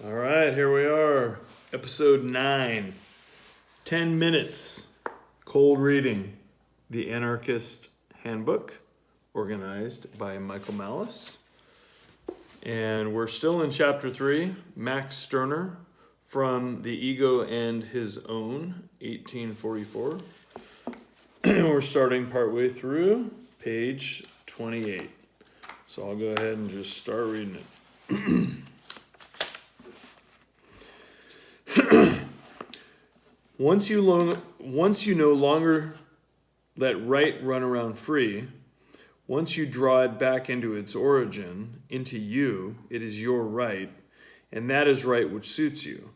All right, here we are, episode 9, 10 minutes, cold reading, the Anarchist Handbook, organized by Michael Malice. And we're still in chapter 3, Max Stirner, from The Ego and His Own, 1844. We're starting partway through page 28. So I'll go ahead and just start reading it. Once you no longer let right run around free, once you draw it back into its origin, into you, it is your right, and that is right which suits you.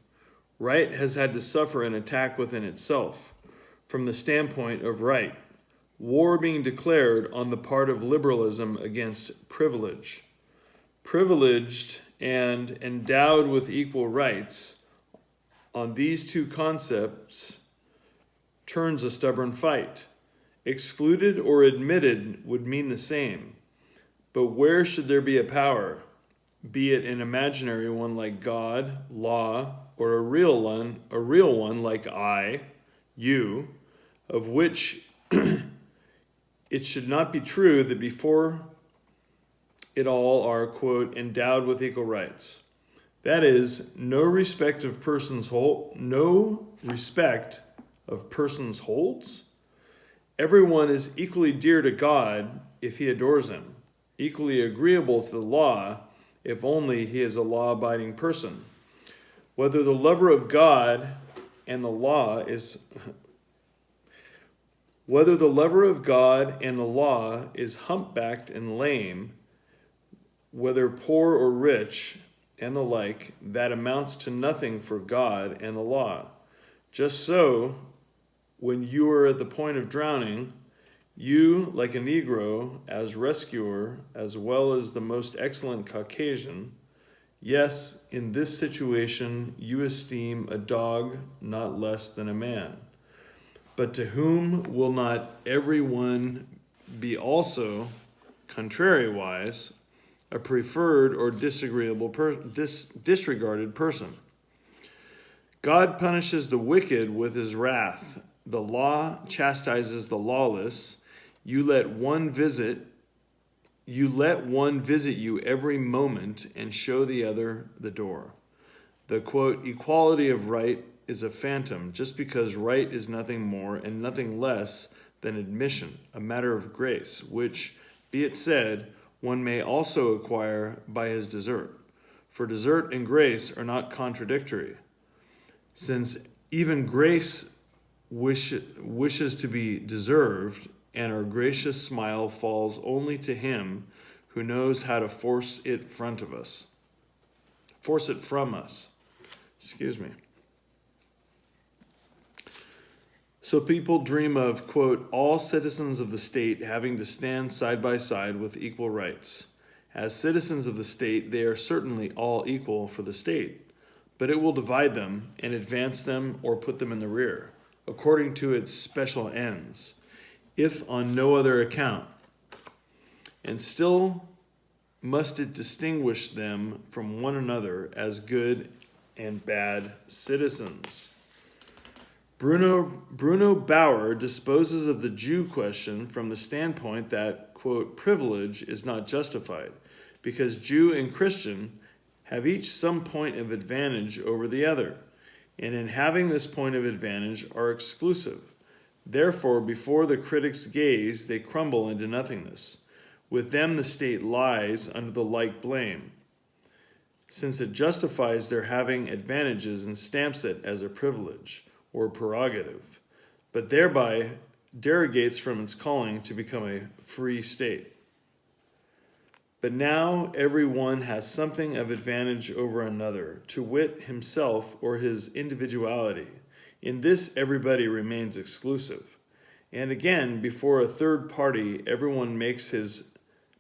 Right has had to suffer an attack within itself, from the standpoint of right, war being declared on the part of liberalism against privilege. Privileged and endowed with equal rights, on these two concepts turns a stubborn fight. Excluded or admitted would mean the same. But where should there be a power, be it an imaginary one like God, law, or a real one like I, you, of which it should not be true that before it all are, quote, endowed with equal rights. That is, no respect of persons holds. Everyone is equally dear to God if he adores him, equally agreeable to the law if only he is a law-abiding person. Whether the lover of God and the law is humpbacked and lame, whether poor or rich, and the like, that amounts to nothing for God and the law. Just so, when you are at the point of drowning, you, like a Negro, as rescuer, as well as the most excellent Caucasian, yes, in this situation you esteem a dog not less than a man. But to whom will not every one be also, contrariwise, a preferred or disregarded person? God punishes the wicked with his wrath. The law chastises the lawless. You let one visit you every moment and show the other the door. The, quote, equality of right is a phantom, just because right is nothing more and nothing less than admission, a matter of grace, which, be it said, one may also acquire by his desert. For desert and grace are not contradictory, since even grace wishes to be deserved, and our gracious smile falls only to him who knows how to force it from us. Excuse me. So people dream of, quote, all citizens of the state having to stand side by side with equal rights. As citizens of the state, they are certainly all equal for the state, but it will divide them and advance them or put them in the rear, according to its special ends, if on no other account. And still must it distinguish them from one another as good and bad citizens. Bruno Bauer disposes of the Jew question from the standpoint that, quote, privilege is not justified, because Jew and Christian have each some point of advantage over the other, and in having this point of advantage are exclusive. Therefore, before the critic's gaze, they crumble into nothingness. With them the state lies under the like blame, since it justifies their having advantages and stamps it as a privilege or prerogative, but thereby derogates from its calling to become a free state. But now every one has something of advantage over another, to wit himself or his individuality. In this everybody remains exclusive. And again, before a third party, everyone makes his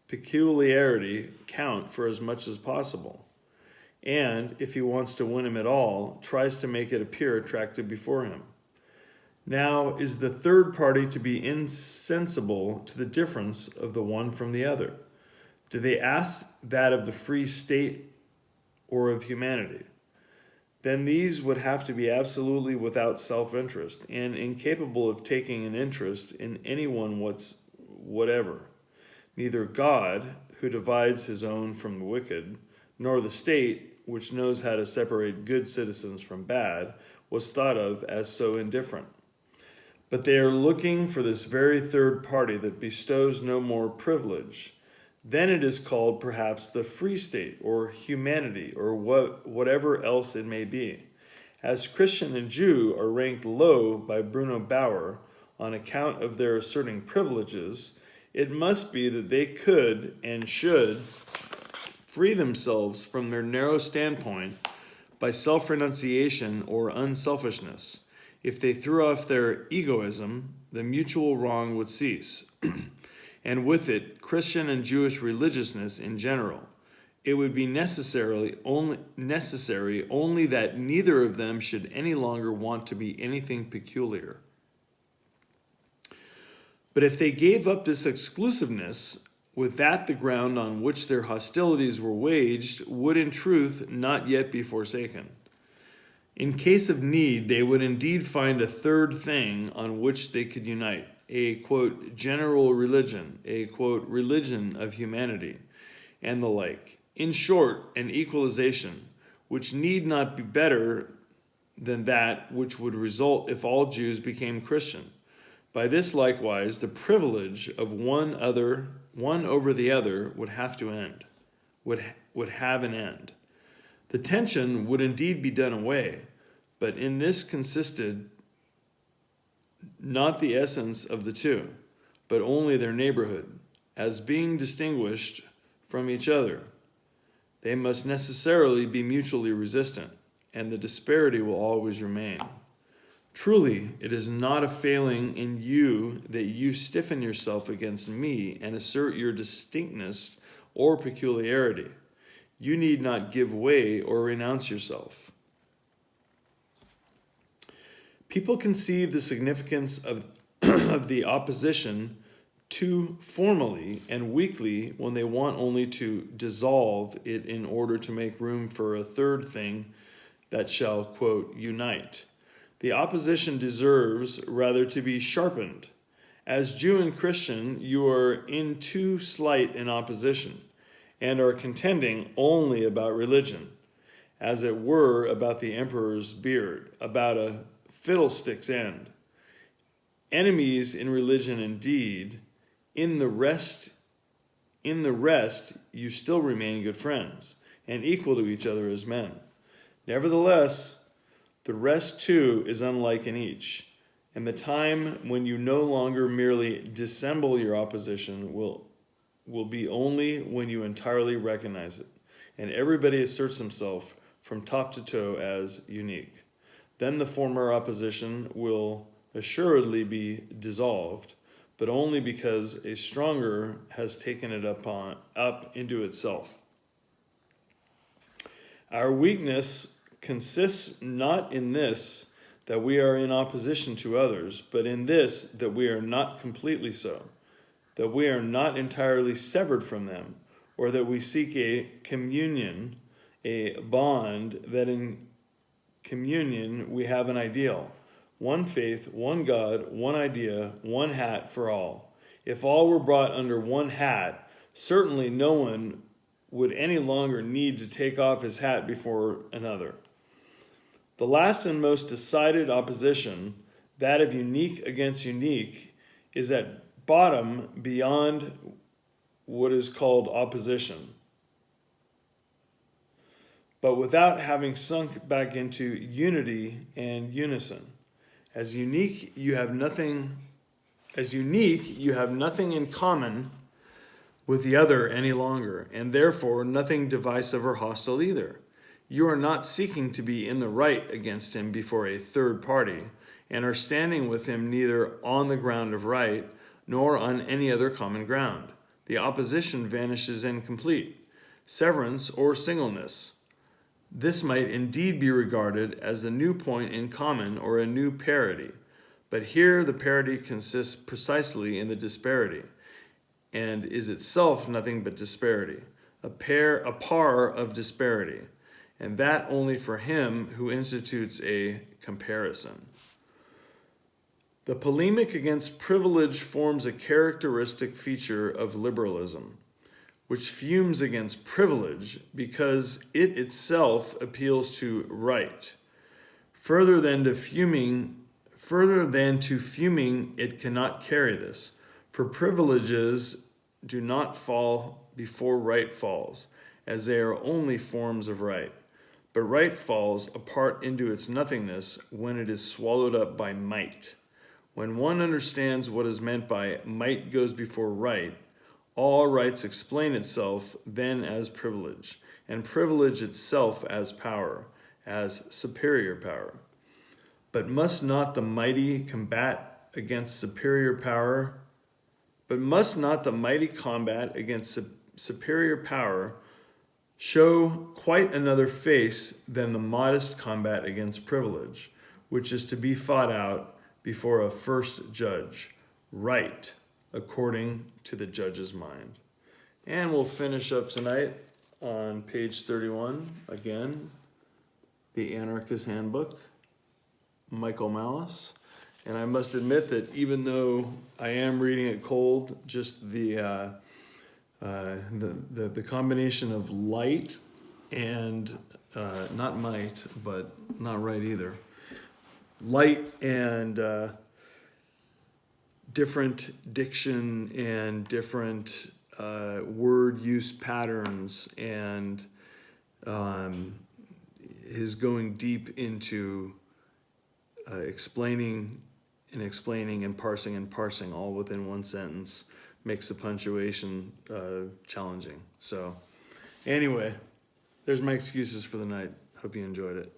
peculiarity count for as much as possible. And, if he wants to win him at all, tries to make it appear attractive before him. Now, is the third party to be insensible to the difference of the one from the other? Do they ask that of the free state or of humanity? then these would have to be absolutely without self-interest and incapable of taking an interest in anyone whatever. Neither God, who divides his own from the wicked, nor the state, which knows how to separate good citizens from bad, was thought of as so indifferent. But they are looking for this very third party that bestows no more privilege. Then it is called perhaps the free state or humanity or whatever else it may be. As Christian and Jew are ranked low by Bruno Bauer on account of their asserting privileges, it must be that they could and should free themselves from their narrow standpoint by self-renunciation or unselfishness. If they threw off their egoism, the mutual wrong would cease. And with it, Christian and Jewish religiousness in general. It would be necessary only that neither of them should any longer want to be anything peculiar. But if they gave up this exclusiveness, with that the ground on which their hostilities were waged would in truth not yet be forsaken. In case of need, they would indeed find a third thing on which they could unite, a, quote, general religion, a, quote, religion of humanity, and the like. In short, an equalization, which need not be better than that which would result if all Jews became Christian. By this likewise, the privilege of one over the other would have to end, would have an end. The tension would indeed be done away, but in this consisted not the essence of the two, but only their neighborhood, as being distinguished from each other. They must necessarily be mutually resistant, and the disparity will always remain. Truly, it is not a failing in you that you stiffen yourself against me and assert your distinctness or peculiarity. You need not give way or renounce yourself. People conceive the significance of, of the opposition too formally and weakly when they want only to dissolve it in order to make room for a third thing that shall, quote, unite. The opposition deserves rather to be sharpened. As Jew and Christian, you are in too slight an opposition, and are contending only about religion, as it were about the emperor's beard, about a fiddlestick's end. Enemies in religion indeed, in the rest you still remain good friends, and equal to each other as men. Nevertheless, the rest too is unlike in each, and the time when you no longer merely dissemble your opposition will be only when you entirely recognize it, and everybody asserts himself from top to toe as unique. Then the former opposition will assuredly be dissolved, but only because a stronger has taken it up into itself. Our weakness consists not in this, that we are in opposition to others, but in this, that we are not completely so, that we are not entirely severed from them, or that we seek a communion, a bond, that in communion we have an ideal, one faith, one God, one idea, one hat for all. If all were brought under one hat, certainly no one would any longer need to take off his hat before another. The last and most decided opposition, that of unique against unique, is at bottom beyond what is called opposition, but without having sunk back into unity and unison. As unique, you have nothing in common with the other any longer, and therefore nothing divisive or hostile either. You are not seeking to be in the right against him before a third party, and are standing with him neither on the ground of right, nor on any other common ground. The opposition vanishes incomplete, severance or singleness. This might indeed be regarded as the new point in common or a new parity, but here the parity consists precisely in the disparity, and is itself nothing but disparity, a par of disparity. and that only for him who institutes a comparison. The polemic against privilege forms a characteristic feature of liberalism, which fumes against privilege because it itself appeals to right. Further than to fuming, it cannot carry this, for privileges do not fall before right falls, as they are only forms of right. But right falls apart into its nothingness when it is swallowed up by might. When one understands what is meant by might goes before right, all rights explain itself then as privilege, and privilege itself as power, as superior power. But must not the mighty combat against superior power? But must not the mighty combat against superior power show quite another face than the modest combat against privilege, which is to be fought out before a first judge, right, according to the judge's mind? And we'll finish up tonight on page 31, again, the Anarchist Handbook, Michael Malice. And I must admit that even though I am reading it cold, just the combination of light and not might, but not right either. Light and different diction and different word use patterns, and his going deep into explaining and parsing all within one sentence makes the punctuation challenging. So anyway, there's my excuses for the night. Hope you enjoyed it.